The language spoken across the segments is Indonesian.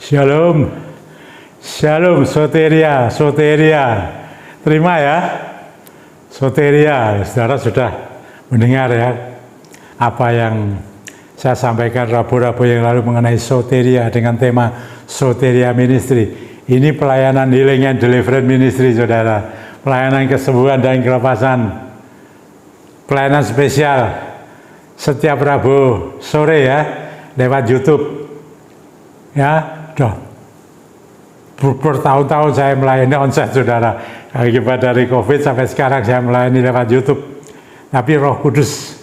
Shalom, shalom, soteria, soteria. Terima ya, soteria. Saudara sudah mendengar ya apa yang saya sampaikan Rabu-Rabu yang lalu mengenai soteria dengan tema Soteria Ministry. Ini pelayanan healing and deliverance ministry, saudara. Pelayanan kesembuhan dan kelepasan. Pelayanan spesial setiap Rabu sore ya, lewat YouTube. Ya, bertahun-tahun saya melayani onsite, saudara. Akibat dari COVID sampai sekarang saya melayani lewat YouTube. Tapi Roh Kudus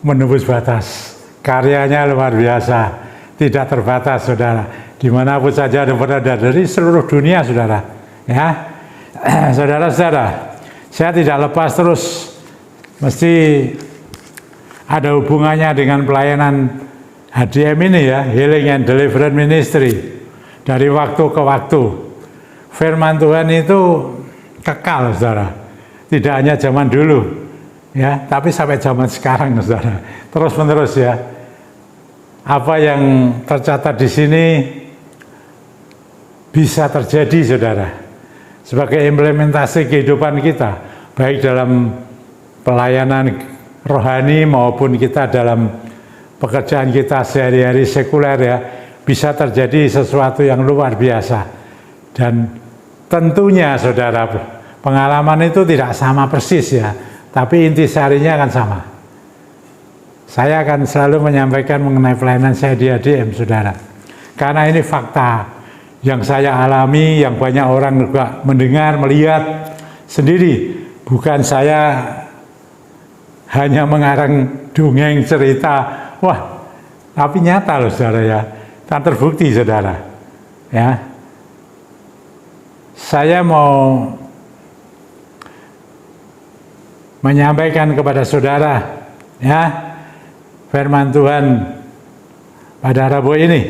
menembus batas. Karyanya luar biasa, tidak terbatas, saudara. Dimanapun saja Anda berada, dari seluruh dunia, saudara. Ya, saudara-saudara, saya tidak lepas terus, mesti ada hubungannya dengan pelayanan HDM ini ya, Healing and Deliverance Ministry. Dari waktu ke waktu, firman Tuhan itu kekal, saudara. Tidak hanya zaman dulu, ya, tapi sampai zaman sekarang, saudara. Terus-menerus ya. Apa yang tercatat di sini bisa terjadi, saudara. Sebagai implementasi kehidupan kita, baik dalam pelayanan rohani maupun kita dalam pekerjaan kita sehari-hari sekuler ya, bisa terjadi sesuatu yang luar biasa. Dan tentunya, saudara, pengalaman itu tidak sama persis ya, tapi intisarinya akan sama. Saya akan selalu menyampaikan mengenai pelayanan saya di ADM, saudara. Karena ini fakta yang saya alami, yang banyak orang juga mendengar, melihat sendiri. Bukan saya hanya mengarang dongeng cerita, wah, tapi nyata loh, saudara ya. Kan terbukti, saudara. Ya. Saya mau menyampaikan kepada saudara ya, firman Tuhan pada Rabu ini.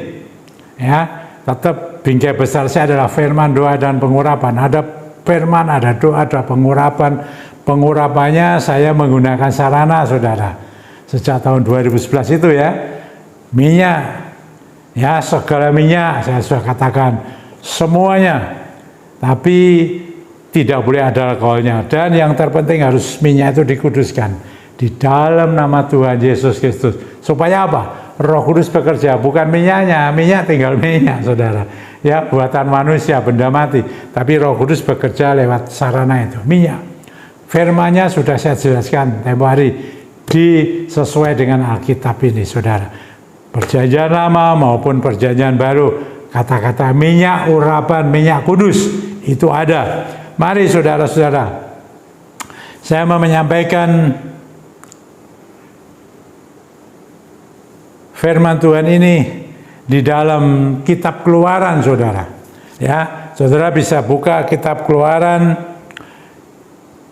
Ya, tetap bingkai besar saya adalah firman, doa, dan pengurapan. Ada firman, ada doa, ada pengurapan. Pengurapannya saya menggunakan sarana, saudara. Sejak tahun 2011 itu ya, minyak, ya segala minyak, saya sudah katakan, semuanya. Tapi tidak boleh ada alkoholnya. Dan yang terpenting harus minyak itu dikuduskan. Di dalam nama Tuhan Yesus Kristus. Supaya apa? Roh Kudus bekerja, bukan minyaknya, minyak tinggal minyak, saudara. Ya, buatan manusia, benda mati. Tapi Roh Kudus bekerja lewat sarana itu, minyak. Firman-Nya sudah saya jelaskan tempo hari, sesuai dengan Alkitab ini, saudara. Perjanjian lama maupun perjanjian baru, kata-kata minyak urapan, minyak kudus, itu ada. Mari saudara-saudara, saya mau menyampaikan firman Tuhan ini di dalam kitab Keluaran, saudara. Ya, saudara bisa buka kitab Keluaran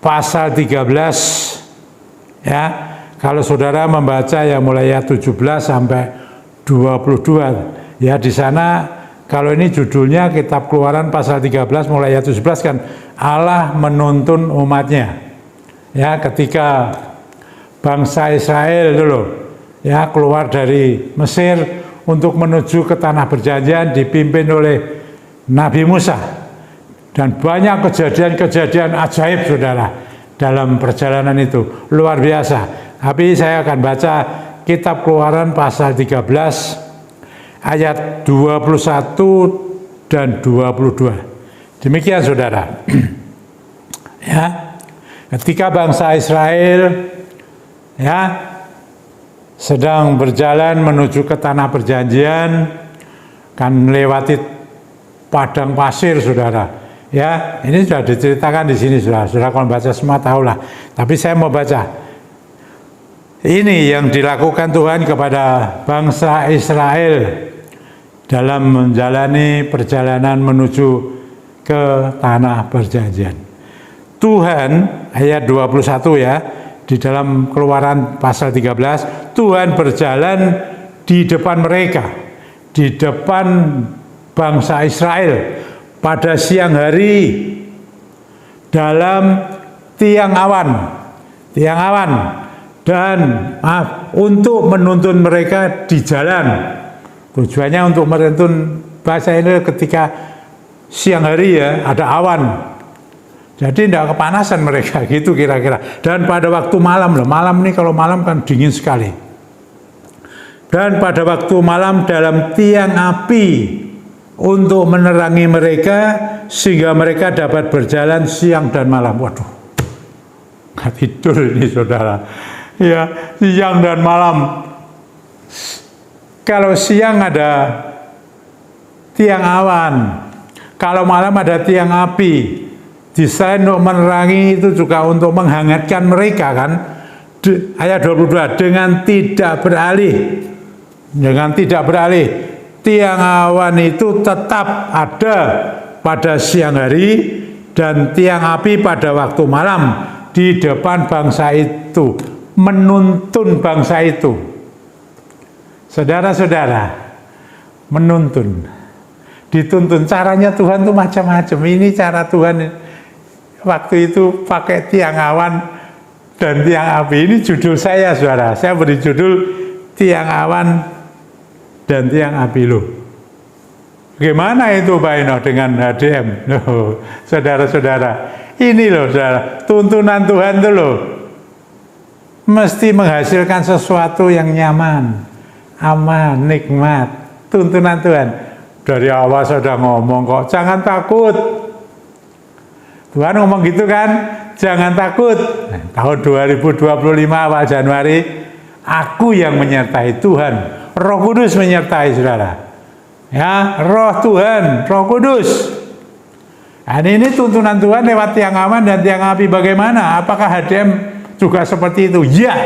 pasal 13. Ya, kalau saudara membaca yang mulai ayat 17 sampai 22. Ya, di sana kalau ini judulnya kitab Keluaran pasal 13 mulai ayat 17 kan, Allah menuntun umatnya. Ya, ketika bangsa Israel dulu ya keluar dari Mesir untuk menuju ke tanah perjanjian dipimpin oleh Nabi Musa, dan banyak kejadian-kejadian ajaib, saudara, dalam perjalanan itu luar biasa. Tapi saya akan baca kitab Keluaran pasal 13 ayat 21 dan 22. Demikian, saudara. Ya, ketika bangsa Israel ya sedang berjalan menuju ke tanah perjanjian, kan melewati padang pasir, saudara. Ya, ini sudah diceritakan di sini, saudara. Saudara kalau baca semua tahulah. Tapi saya mau baca. Ini yang dilakukan Tuhan kepada bangsa Israel dalam menjalani perjalanan menuju ke tanah perjanjian. Tuhan, ayat 21 ya, di dalam Keluaran pasal 13, Tuhan berjalan di depan mereka, di depan bangsa Israel pada siang hari dalam tiang awan dan untuk menuntun mereka di jalan Tujuannya untuk menuntun bangsa ini ketika siang hari ya ada awan. Jadi tidak kepanasan mereka gitu kira-kira. Dan pada waktu malam loh, malam ini kalau malam kan dingin sekali. Dan pada waktu malam dalam tiang api untuk menerangi mereka sehingga mereka dapat berjalan siang dan malam. Waduh, nggak tidur ini saudara. Ya, siang dan malam. Kalau siang ada tiang awan, kalau malam ada tiang api. Desain untuk menerangi itu juga untuk menghangatkan mereka kan. Ayat 22, dengan tidak beralih. Dengan tidak beralih. Tiang awan itu tetap ada pada siang hari dan tiang api pada waktu malam di depan bangsa itu. Menuntun bangsa itu. Saudara-saudara, menuntun. Dituntun. Caranya Tuhan itu macam-macam. Ini cara Tuhan. Waktu itu pakai tiang awan dan tiang api. Ini judul saya, saudara. Saya beri judul tiang awan dan tiang api loh. Bagaimana itu Pak Eno dengan HDM? Loh, saudara-saudara, ini loh saudara, tuntunan Tuhan itu loh. Mesti menghasilkan sesuatu yang nyaman, aman, nikmat. Tuntunan Tuhan. Dari awal sudah ngomong kok, jangan takut. Tuhan ngomong gitu kan, jangan takut. Tahun 2025 awal Januari, aku yang menyertai Tuhan. Roh Kudus menyertai saudara. Ya, Roh Tuhan, Roh Kudus. Dan ini tuntunan Tuhan lewat tiang awan dan tiang api. Bagaimana? Apakah HDM juga seperti itu? Ya.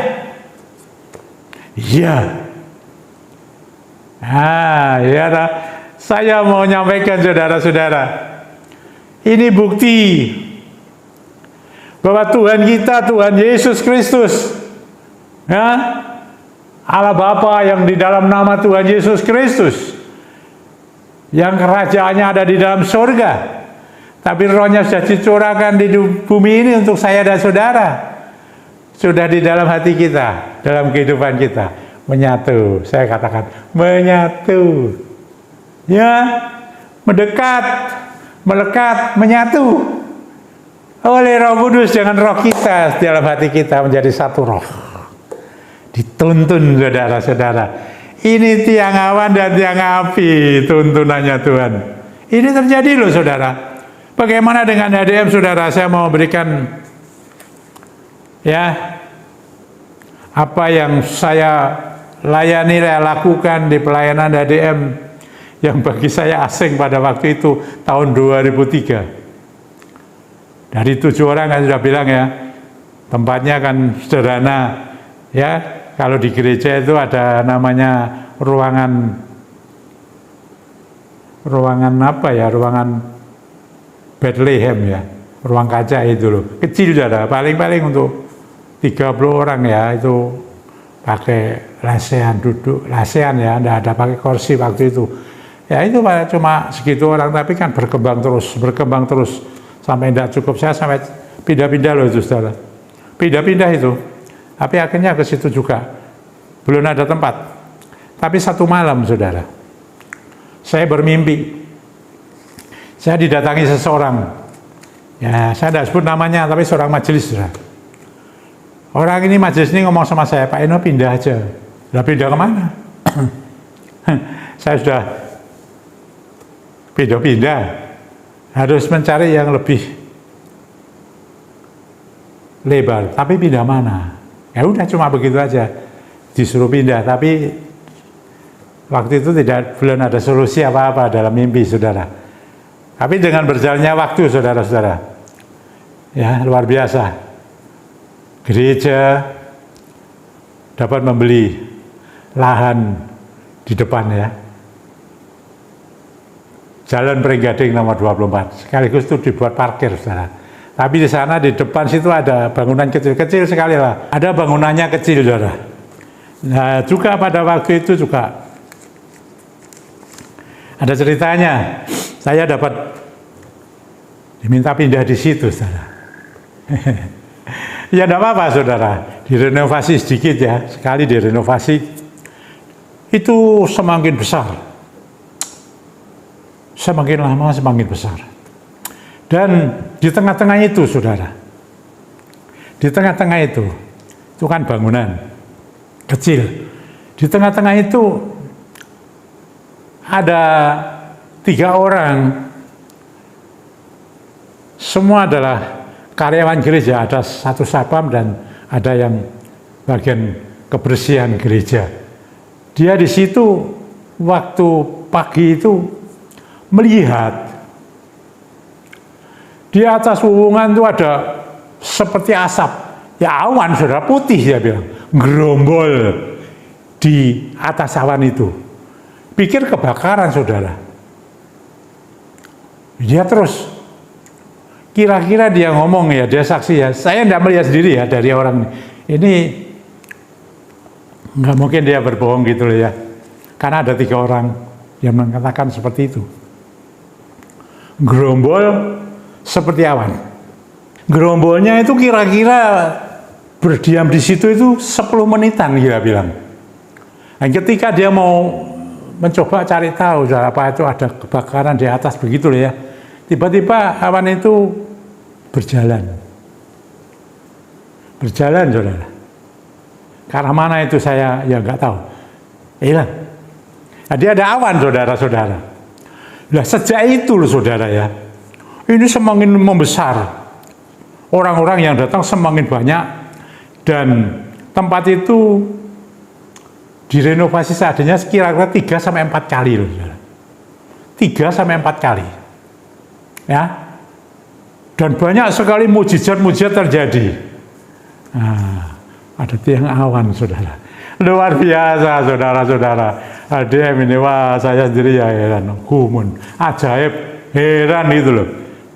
Ya. Nah, ya. Saya mau nyampaikan saudara-saudara. Ini bukti bahwa Tuhan kita, Tuhan Yesus Kristus, ya, Allah Bapa yang di dalam nama Tuhan Yesus Kristus, yang kerajaannya ada di dalam surga, tapi rohnya sudah dicurahkan di bumi ini untuk saya dan saudara, sudah di dalam hati kita, dalam kehidupan kita, menyatu. Saya katakan menyatu, ya, mendekat, melekat, menyatu oleh Roh Kudus dengan roh kita. Dalam hati kita menjadi satu roh. Dituntun saudara-saudara. Ini tiang awan dan tiang api, tuntunannya Tuhan. Ini terjadi loh saudara. Bagaimana dengan HDM saudara? Saya mau berikan ya apa yang saya layani, lakukan di pelayanan HDM yang bagi saya asing pada waktu itu tahun 2003. Dari 7 orang kan sudah bilang ya, tempatnya kan sederhana ya. Kalau di gereja itu ada namanya ruangan apa ya, ruangan Bethlehem ya, ruang kaca itu loh, kecil saudara, paling-paling untuk 30 orang ya, itu pakai lasean, duduk lasean ya, tidak ada pakai kursi waktu itu. Ya itu cuma segitu orang, tapi kan berkembang terus sampai tidak cukup. Saya sampai pindah-pindah loh itu saudara, pindah-pindah itu, tapi akhirnya ke situ juga belum ada tempat. Tapi satu malam saudara, saya bermimpi, saya didatangi seseorang, ya saya tidak sebut namanya, tapi seorang majelis saudara. Orang ini majelis ini ngomong sama saya, Pak Eno pindah aja. Lah pindah kemana? Saya sudah pindah-pindah, harus mencari yang lebih lebar, tapi pindah mana? Ya udah cuma begitu aja, disuruh pindah, tapi waktu itu belum ada solusi apa-apa dalam mimpi saudara. Tapi dengan berjalannya waktu saudara-saudara, ya luar biasa, gereja dapat membeli lahan di depan ya, Jalan Pringgading nomor 24, sekaligus itu dibuat parkir saudara. Tapi di sana di depan situ ada bangunan kecil-kecil sekali lah, ada bangunannya kecil saudara. Nah juga pada waktu itu juga ada ceritanya, saya dapat diminta pindah di situ saudara. Ya enggak apa-apa saudara, direnovasi sedikit ya, sekali direnovasi. itu semakin besar. Semakin lama semakin besar. Dan di tengah-tengah itu, saudara, di tengah-tengah itu kan bangunan kecil. Di tengah-tengah itu ada 3 orang, semua adalah karyawan gereja, ada 1 satpam dan ada yang bagian kebersihan gereja. Dia di situ waktu pagi itu melihat di atas wuwungan itu ada seperti asap, ya awan, saudara, putih, dia bilang, gerombol di atas awan itu. Pikir kebakaran, saudara. Dia terus, kira-kira dia ngomong ya, dia saksi ya, saya tidak melihat sendiri ya dari orang ini, nggak mungkin dia berbohong gitu loh ya, karena ada 3 orang yang mengatakan seperti itu. Gerombol seperti awan. Gerombolnya itu kira-kira berdiam di situ itu 10 menitan, dia bilang. Dan ketika dia mau mencoba cari tahu apa itu ada kebakaran di atas begitu loh ya, tiba-tiba awan itu berjalan, saudara. Karena mana itu saya ya nggak tahu, hilang. Jadi ada awan, saudara-saudara. Nah sejak itu loh, saudara ya, ini semakin membesar, orang-orang yang datang semakin banyak, dan tempat itu direnovasi seadanya kira-kira 3-4 kali loh, saudara. 3-4 kali, ya. Dan banyak sekali mujizat-mujizat terjadi. Nah, ada tiang awan, saudara. Luar biasa, saudara-saudara. ADM ini, wah saya sendiri ya heran, gumun, ajaib, heran gitu loh.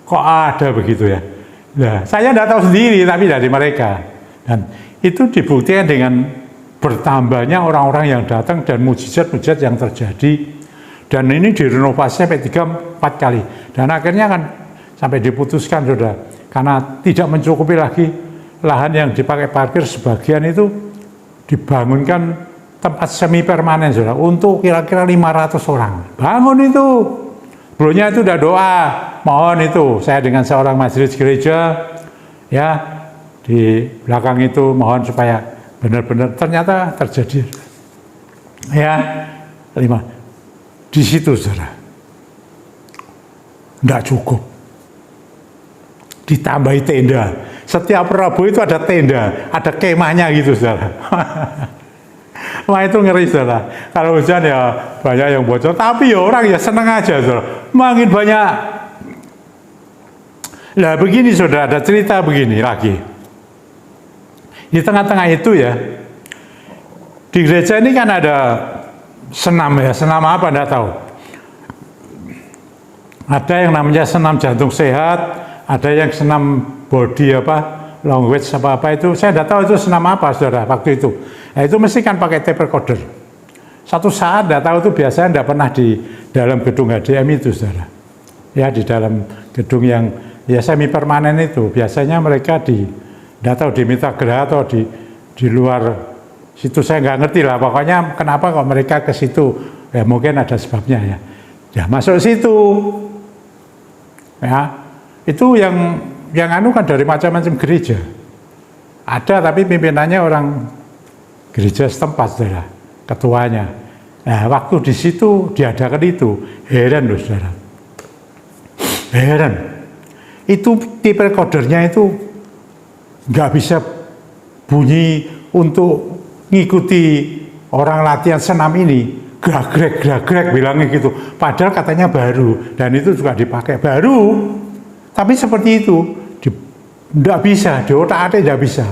Kok ada begitu ya? Nah, saya tidak tahu sendiri, tapi dari mereka. Dan itu dibuktikan dengan bertambahnya orang-orang yang datang dan mujizat-mujizat yang terjadi. Dan ini direnovasi sampai 3-4 kali. Dan akhirnya kan sampai diputuskan, saudara, karena tidak mencukupi lagi lahan yang dipakai parkir, sebagian itu dibangunkan tempat semi permanen, saudara, untuk kira-kira 500 orang. Bangun itu. Sebelumnya itu udah doa, mohon itu, saya dengan seorang majelis gereja, ya, di belakang itu mohon supaya benar-benar, ternyata terjadi. Ya, 5. Di situ, saudara. Enggak cukup. Ditambahi tenda. Setiap Rabu itu ada tenda, ada kemahnya gitu, saudara. Wah itu ngeri, saudara. Kalau hujan ya banyak yang bocor, tapi ya orang ya seneng aja, saudara. Makin banyak. Nah begini, saudara, ada cerita begini lagi. Di tengah-tengah itu ya, di gereja ini kan ada senam ya, senam apa enggak tahu. Ada yang namanya senam jantung sehat, ada yang senam body apa, long weight apa itu, saya enggak tahu itu senam apa, saudara, waktu itu. Nah, itu mesti kan pakai tape recorder. Satu saat enggak tahu itu biasanya enggak pernah di dalam gedung HDM itu, saudara. Ya di dalam gedung yang ya semi permanen itu, biasanya mereka enggak tahu diminta gerah atau di luar situ, saya nggak ngerti lah. Pokoknya kenapa kok mereka ke situ? Ya mungkin ada sebabnya ya. Ya masuk situ. Ya itu yang anu kan dari macam-macam gereja. Ada tapi pimpinannya orang gereja setempat, saudara, ketuanya. Nah waktu di situ diadakan itu, heran loh, saudara. Heran. Itu tape recordernya itu nggak bisa bunyi untuk ngikuti orang latihan senam ini, gerak-gerak bilangnya gitu. Padahal katanya baru, dan itu juga dipakai baru. Tapi seperti itu, tidak bisa, di otak-atik tidak bisa.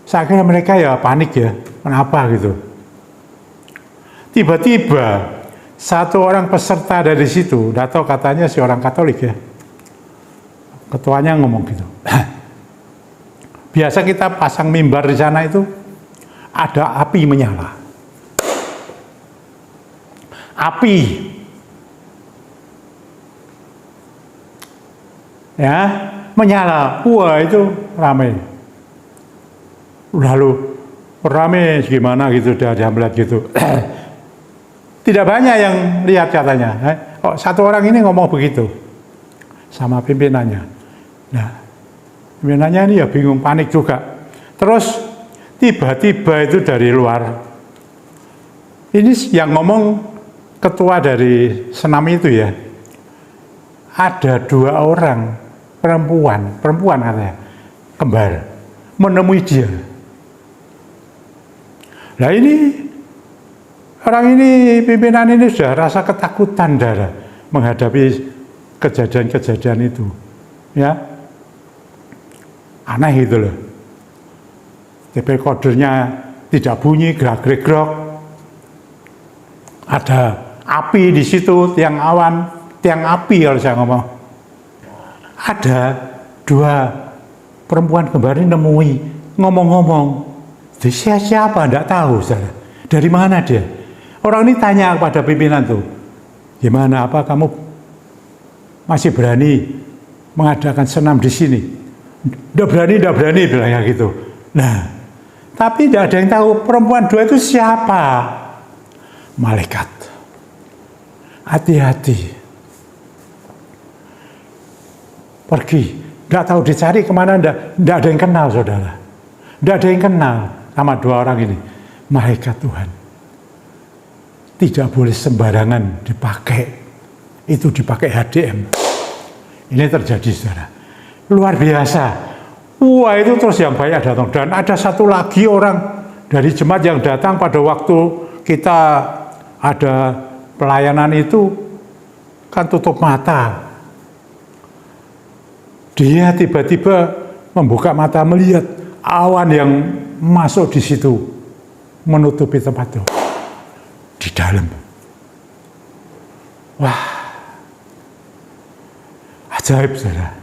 Saya kira mereka ya panik ya, kenapa gitu. Tiba-tiba satu orang peserta dari situ, tidak tahu katanya si orang Katolik ya, ketuanya ngomong gitu. Biasa kita pasang mimbar di sana itu, ada api menyala. Api. Ya, menyala. Wah, itu ramai. Lalu ramai gimana gitu, dia melihat gitu. Tidak banyak yang lihat katanya. Oh, satu orang ini ngomong begitu sama pimpinannya. Nah, pimpinannya ini ya bingung, panik juga. Terus tiba-tiba itu dari luar, ini yang ngomong ketua dari senam itu ya, ada 2 orang perempuan katanya, kembar, menemui dia. Nah ini, orang ini, pimpinan ini sudah rasa ketakutan menghadapi kejadian-kejadian itu. Ya, aneh itu loh. TP kodernya tidak bunyi, gerak-gerak. Ada api di situ, tiang awan, tiang api kalau saya ngomong. Ada 2 perempuan kembar ini nemui, ngomong-ngomong. Siapa? Tidak tahu, saudara. Dari mana dia? Orang ini tanya kepada pimpinan tuh, gimana, apa kamu masih berani mengadakan senam di sini? Tidak berani, bilangnya gitu. Nah, tapi tidak ada yang tahu perempuan 2 itu siapa. Malaikat. Hati-hati. Pergi. Tidak tahu dicari kemana, tidak ada yang kenal, saudara. Tidak ada yang kenal sama 2 orang ini. Malaikat Tuhan. Tidak boleh sembarangan dipakai. Itu dipakai HDM. Ini terjadi, saudara. Luar biasa. Wah, itu terus yang banyak datang. Dan ada satu lagi orang dari jemaat yang datang pada waktu kita ada pelayanan itu, kan tutup mata. Dia tiba-tiba membuka mata melihat awan yang masuk di situ, menutupi tempat itu. Di dalam. Wah, ajaib, saudara.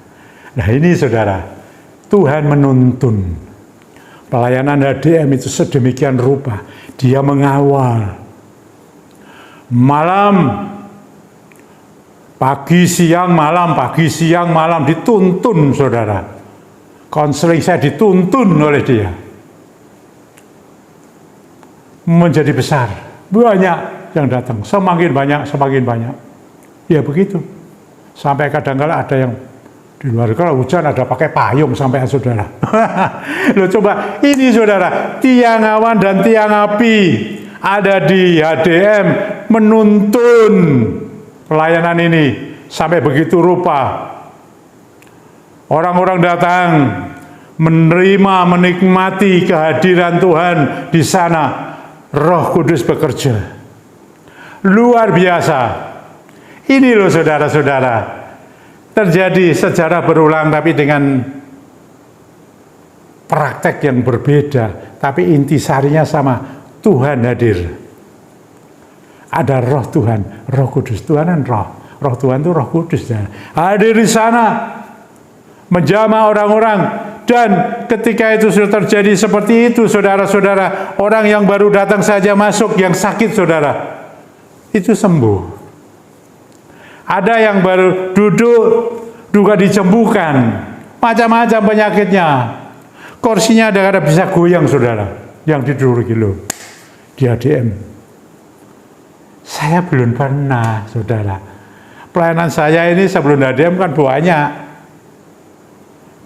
Nah ini, saudara, Tuhan menuntun pelayanan HDM itu sedemikian rupa. Dia mengawal malam, pagi, siang, malam dituntun, saudara. Konseling saya dituntun oleh dia. Menjadi besar. Banyak yang datang. Semakin banyak. Ya begitu. Sampai kadang-kala ada yang di luar, kalau hujan ada pakai payung sampai, saudara. Loh coba, ini saudara, tiang awan dan tiang api ada di HDM menuntun pelayanan ini sampai begitu rupa. Orang-orang datang menerima, menikmati kehadiran Tuhan di sana. Roh Kudus bekerja. Luar biasa. Ini loh, saudara-saudara. Terjadi sejarah berulang tapi dengan praktek yang berbeda, tapi intisarinya sama. Tuhan hadir. Ada roh Tuhan, Roh Kudus. Tuhan kan roh. Roh Tuhan itu Roh Kudus. Hadir di sana, menjamah orang-orang. Dan ketika itu sudah terjadi seperti itu, saudara-saudara, orang yang baru datang saja masuk, yang sakit, saudara, itu sembuh. Ada yang baru duduk juga disembuhkan, macam-macam penyakitnya. Kursinya ada bisa goyang, saudara, yang diduduki loh di HDM. Saya belum pernah, saudara. Pelayanan saya ini sebelum HDM kan banyak.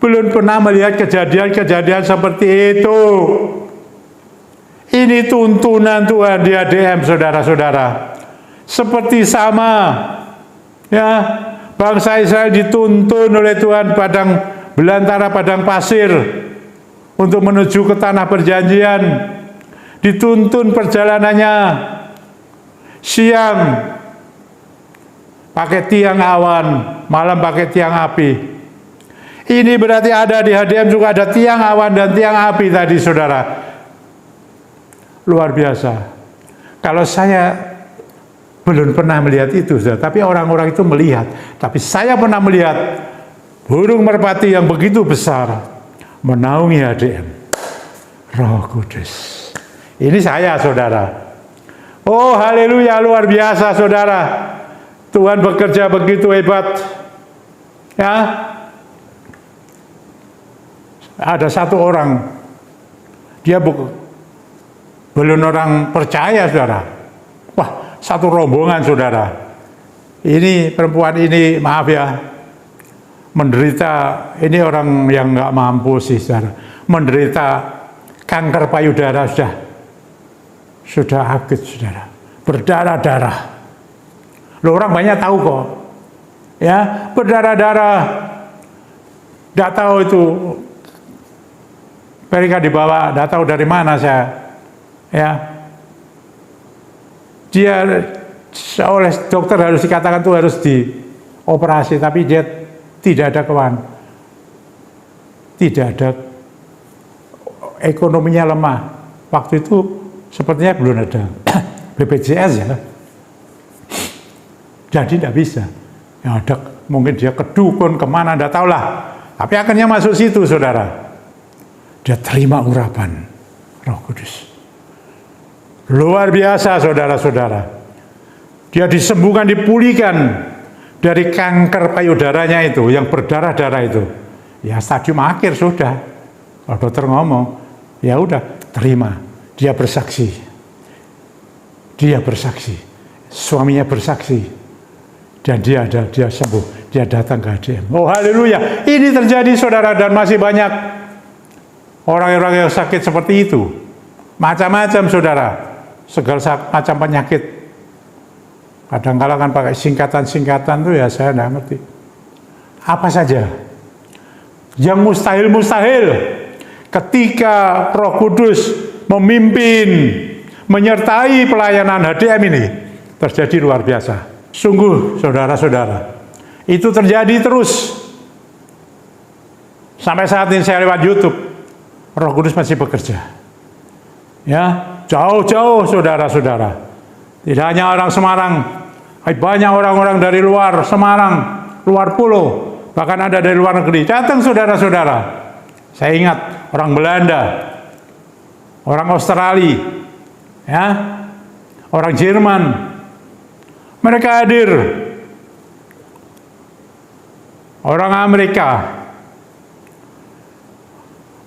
Belum pernah melihat kejadian-kejadian seperti itu. Ini tuntunan Tuhan di HDM, saudara-saudara. Seperti sama, ya, bangsa Israel dituntun oleh Tuhan belantara padang pasir untuk menuju ke tanah perjanjian. Dituntun perjalanannya. Siang pakai tiang awan, malam pakai tiang api. Ini berarti ada di HDM juga ada tiang awan dan tiang api tadi, saudara. Luar biasa. Kalau saya belum pernah melihat itu, saudara, tapi orang-orang itu melihat. Tapi saya pernah melihat burung merpati yang begitu besar menaungi HDM. Roh Kudus. Ini saya, saudara. Oh, haleluya, luar biasa, saudara. Tuhan bekerja begitu hebat. Ya. Ada satu orang, dia belum orang percaya, saudara. Wah, satu rombongan saudara. Ini perempuan ini, maaf ya, menderita, ini orang yang nggak mampu sih saudara, menderita kanker payudara sudah akut saudara, berdarah-darah. Loh, orang banyak tahu kok, ya, berdarah-darah, nggak tahu itu mereka dibawa, nggak tahu dari mana saya, ya. Dia oleh dokter harus dikatakan tuh harus dioperasi, tapi dia tidak ada tidak ada, ekonominya lemah. Waktu itu sepertinya belum ada BPJS ya, jadi tidak bisa. Ya ada, mungkin dia ke dukun kemana, tidak tahu lah. Tapi akhirnya masuk situ saudara, dia terima urapan Roh Kudus. Luar biasa saudara-saudara. Dia disembuhkan, dipulihkan dari kanker payudaranya itu, yang berdarah-darah itu. Ya stadium akhir sudah. Kalau dokter ngomong, ya udah terima. Dia bersaksi. Dia bersaksi. Suaminya bersaksi. Dan dia sembuh. Dia datang ke ADM. Oh haleluya. Ini terjadi saudara, dan masih banyak orang-orang yang sakit seperti itu. Macam-macam saudara. Segala macam penyakit. Kadang-kadang kan pakai singkatan-singkatan tuh ya saya nggak ngerti. Apa saja yang mustahil-mustahil ketika Roh Kudus memimpin, menyertai pelayanan HDM ini terjadi luar biasa. Sungguh saudara-saudara, itu terjadi terus. Sampai saat ini saya lewat YouTube, Roh Kudus masih bekerja. Ya, jauh-jauh saudara-saudara. Tidak hanya orang Semarang, banyak orang-orang dari luar Semarang, luar pulau, bahkan ada dari luar negeri. Datang saudara-saudara. Saya ingat orang Belanda, orang Australia, ya, orang Jerman. Mereka hadir. Orang Amerika.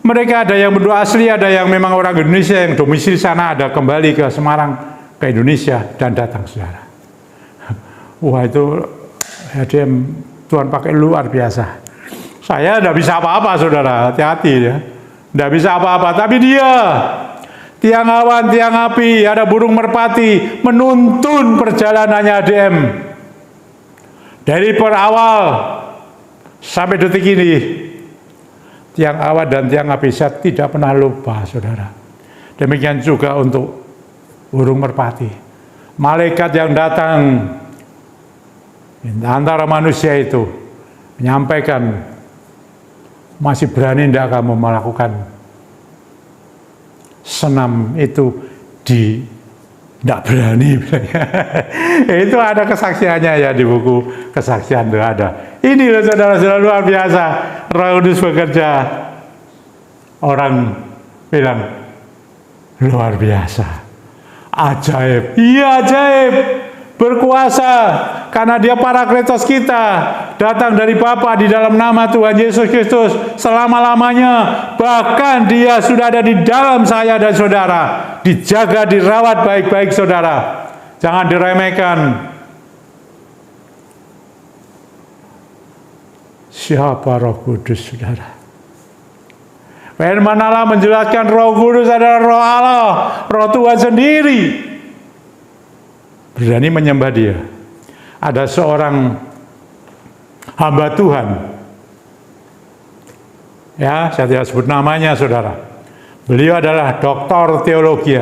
Mereka ada yang berdua asli, ada yang memang orang Indonesia yang domisili sana, ada kembali ke Semarang, ke Indonesia, dan datang saudara. Wah itu HDM Tuhan pakai luar biasa. Saya tidak bisa apa-apa saudara, hati-hati ya. Tidak bisa apa-apa, tapi dia tiang awan, tiang api, ada burung merpati menuntun perjalanannya HDM dari awal sampai detik ini. Tiang awan dan tiang api saya tidak pernah lupa saudara. Demikian juga untuk burung merpati, malaikat yang datang antara manusia itu menyampaikan, masih berani tidak kamu melakukan senam itu tidak berani. Itu ada kesaksiannya ya di buku kesaksian itu ada. Ini loh saudara-saudara, luar biasa. Roh Kudus bekerja. Orang bilang luar biasa. Ajaib, iya ajaib, berkuasa, karena dia Parakletos kita, datang dari Bapa di dalam nama Tuhan Yesus Kristus selama-lamanya, bahkan dia sudah ada di dalam saya dan saudara, dijaga, dirawat baik-baik saudara, jangan diremehkan. Siapa Roh Kudus saudara? Firman Allah menjelaskan Roh Kudus adalah Roh Allah, Roh Tuhan sendiri. Berani menyembah dia. Ada seorang hamba Tuhan, ya saya tidak sebut namanya saudara. Beliau adalah doktor teologi.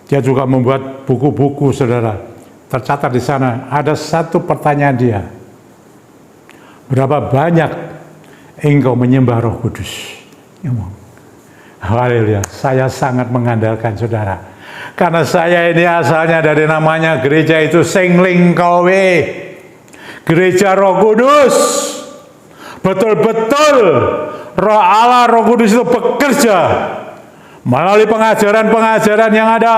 Dia juga membuat buku-buku saudara. Tercatat di sana ada satu pertanyaan dia. Berapa banyak engkau menyembah Roh Kudus? Haleluya, saya sangat mengandalkan saudara. Karena saya ini asalnya dari namanya gereja itu Sengling Kowe, gereja Roh Kudus. Betul-betul Roh Allah, Roh Kudus itu bekerja melalui pengajaran-pengajaran yang ada,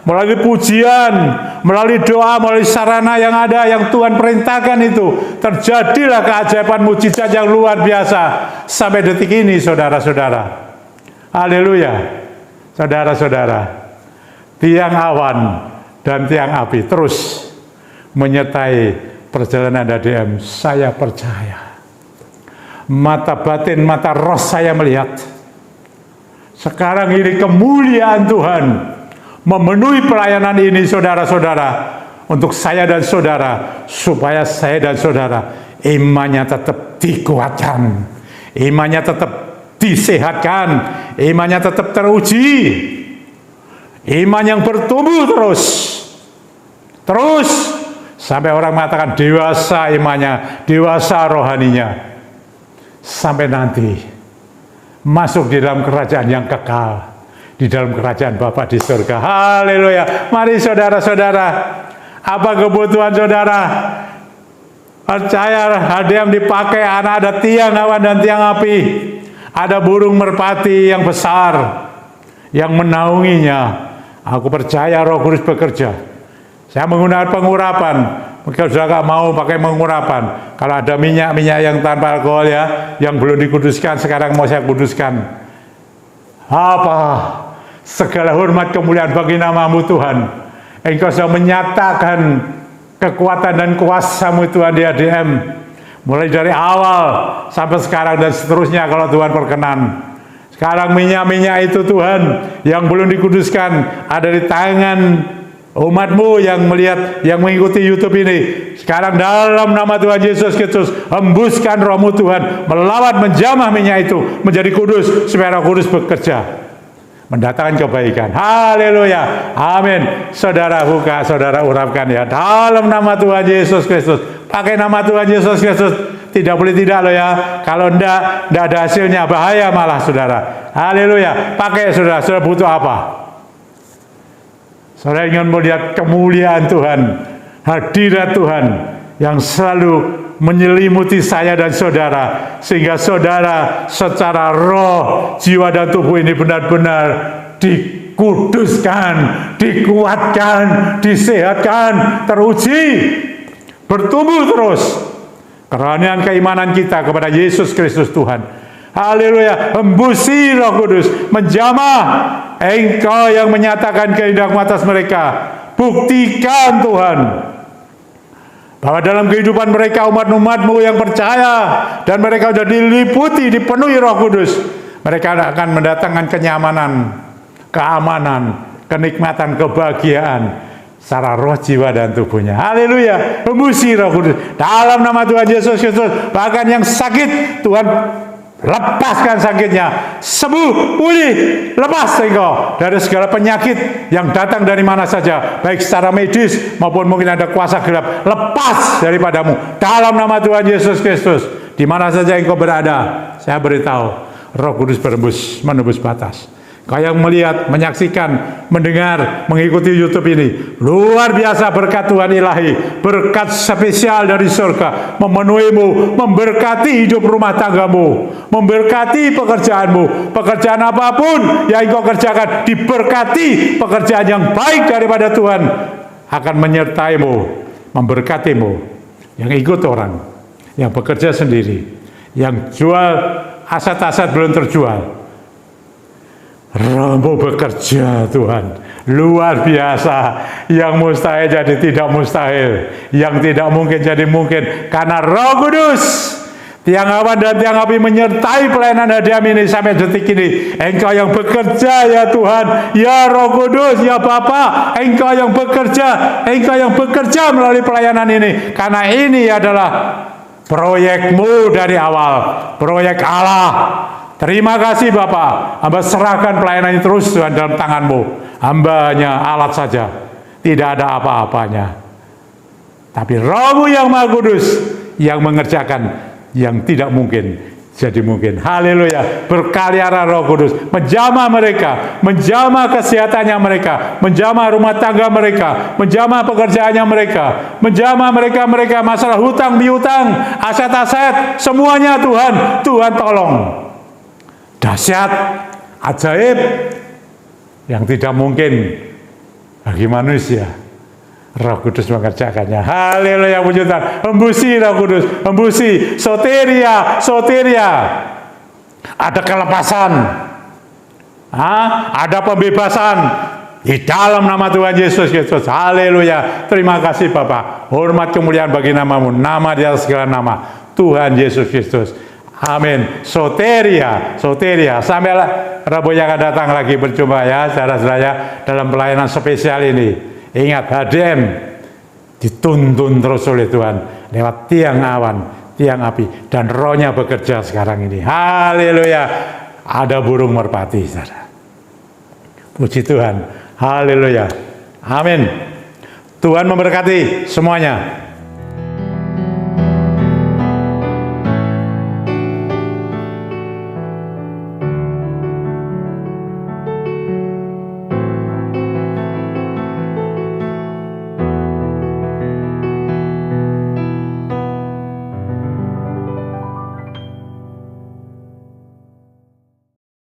melalui pujian, melalui doa, melalui sarana yang ada, yang Tuhan perintahkan itu. Terjadilah keajaiban mujizat yang luar biasa sampai detik ini saudara-saudara. Haleluya. Saudara-saudara, tiang awan dan tiang api terus menyertai perjalanan HDM. Saya percaya. Mata batin, mata roh saya melihat. Sekarang ini kemuliaan Tuhan memenuhi pelayanan ini, saudara-saudara. Untuk saya dan saudara, supaya saya dan saudara imannya tetap dikuatkan, imannya tetap disehatkan, imannya tetap teruji, iman yang bertumbuh terus sampai orang mengatakan dewasa imannya, dewasa rohaninya, sampai nanti masuk di dalam kerajaan yang kekal, di dalam kerajaan Bapa di surga. Haleluya. Mari saudara-saudara, apa kebutuhan saudara? Percaya HDM dipakai, anak ada tiang awan dan tiang api. Ada burung merpati yang besar yang menaunginya. Aku percaya Roh Kudus bekerja. Saya menggunakan pengurapan. Mungkin saudara gak mau pakai pengurapan. Kalau ada minyak-minyak yang tanpa alkohol ya, yang belum dikuduskan, sekarang mau saya kuduskan. Apa? Segala hormat kemuliaan bagi nama-Mu Tuhan. Engkau sudah menyatakan kekuatan dan kuasa-Mu Tuhan di HDM. Mulai dari awal sampai sekarang dan seterusnya kalau Tuhan berkenan. Sekarang minyak-minyak itu Tuhan yang belum dikuduskan ada di tangan umat-Mu yang melihat, yang mengikuti YouTube ini. Sekarang dalam nama Tuhan Yesus Kristus, hembuskan Roh-Mu Tuhan, melawat, menjamah minyak itu menjadi kudus, supaya Roh Kudus bekerja, mendatangkan kebaikan. Haleluya. Amin. Saudara buka, saudara urapkan ya. Dalam nama Tuhan Yesus Kristus. Pakai nama Tuhan Yesus Kristus. Tidak boleh tidak loh ya. Kalau enggak ada hasilnya, bahaya malah saudara. Haleluya. Pakai saudara. Saudara butuh apa? Saudara ingin melihat kemuliaan Tuhan, hadirat Tuhan yang selalu menyelimuti saya dan saudara, sehingga saudara secara roh, jiwa dan tubuh ini benar-benar dikuduskan, dikuatkan, disehatkan, teruji, bertumbuh terus kerohanian keimanan kita kepada Yesus Kristus Tuhan. Haleluya. Hembusi Roh Kudus, menjamah. Engkau yang menyatakan kehendak-Mu atas mereka. Buktikan Tuhan bahwa dalam kehidupan mereka, umat-umat-Mu yang percaya, dan mereka sudah diliputi, dipenuhi Roh Kudus, mereka akan mendatangkan kenyamanan, keamanan, kenikmatan, kebahagiaan secara roh, jiwa, dan tubuhnya. Haleluya. Hembusi Roh Kudus dalam nama Tuhan Yesus Kristus. Bahkan yang sakit, Tuhan lepaskan sakitnya, sembuh, pulih, lepas engkau dari segala penyakit yang datang dari mana saja, baik secara medis maupun mungkin ada kuasa gelap, lepas daripadamu dalam nama Tuhan Yesus Kristus. Di mana saja engkau berada, saya beritahu, Roh Kudus berembus, menembus batas. Kau yang melihat, menyaksikan, mendengar, mengikuti YouTube ini, luar biasa berkat Tuhan ilahi, berkat spesial dari surga, memenuhimu, memberkati hidup rumah tanggamu, memberkati pekerjaanmu, pekerjaan apapun yang kau kerjakan, diberkati pekerjaan yang baik daripada Tuhan, akan menyertaimu, memberkatimu, yang ikut orang, yang bekerja sendiri, yang jual aset-aset belum terjual. Roh-Mu bekerja Tuhan, luar biasa. Yang mustahil jadi tidak mustahil, yang tidak mungkin jadi mungkin, karena Roh Kudus, tiang awan dan tiang api menyertai pelayanan HDM ini sampai detik ini. Engkau yang bekerja ya Tuhan, ya Roh Kudus, ya Bapa, Engkau yang bekerja, Engkau yang bekerja melalui pelayanan ini, karena ini adalah proyek-Mu dari awal, proyek Allah. Terima kasih Bapak, hamba serahkan pelayanan ini terus Tuhan dalam tangan-Mu. Hambanya alat saja, tidak ada apa-apanya. Tapi Roh-Mu yang Maha Kudus yang mengerjakan yang tidak mungkin jadi mungkin. Haleluya. Berkaliara Roh Kudus, menjamah mereka, menjamah kesehatannya mereka, menjamah rumah tangga mereka, menjamah pekerjaannya mereka, menjamah mereka masalah hutang piutang, aset-aset, semuanya Tuhan, Tuhan tolong. Dahsyat, ajaib yang tidak mungkin bagi manusia. Roh Kudus mengerjakannya. Haleluya, puji Tuhan. Hembusi Roh Kudus, hembusi, soteria, soteria. Ada kelepasan, ada pembebasan Di dalam nama Tuhan Yesus Kristus. Haleluya. Terima kasih Bapa. Hormat kemuliaan bagi namamu. Nama di atas segala nama. Tuhan Yesus Kristus. Amin. Soteria. Sampai Rabu yang akan datang lagi berjumpa ya, saudara-saudara, dalam pelayanan spesial ini. Ingat, HDM dituntun terus oleh Tuhan lewat tiang awan, tiang api, dan rohnya bekerja sekarang ini. Haleluya. Ada burung merpati, saudara. Puji Tuhan. Haleluya. Amin. Tuhan memberkati semuanya.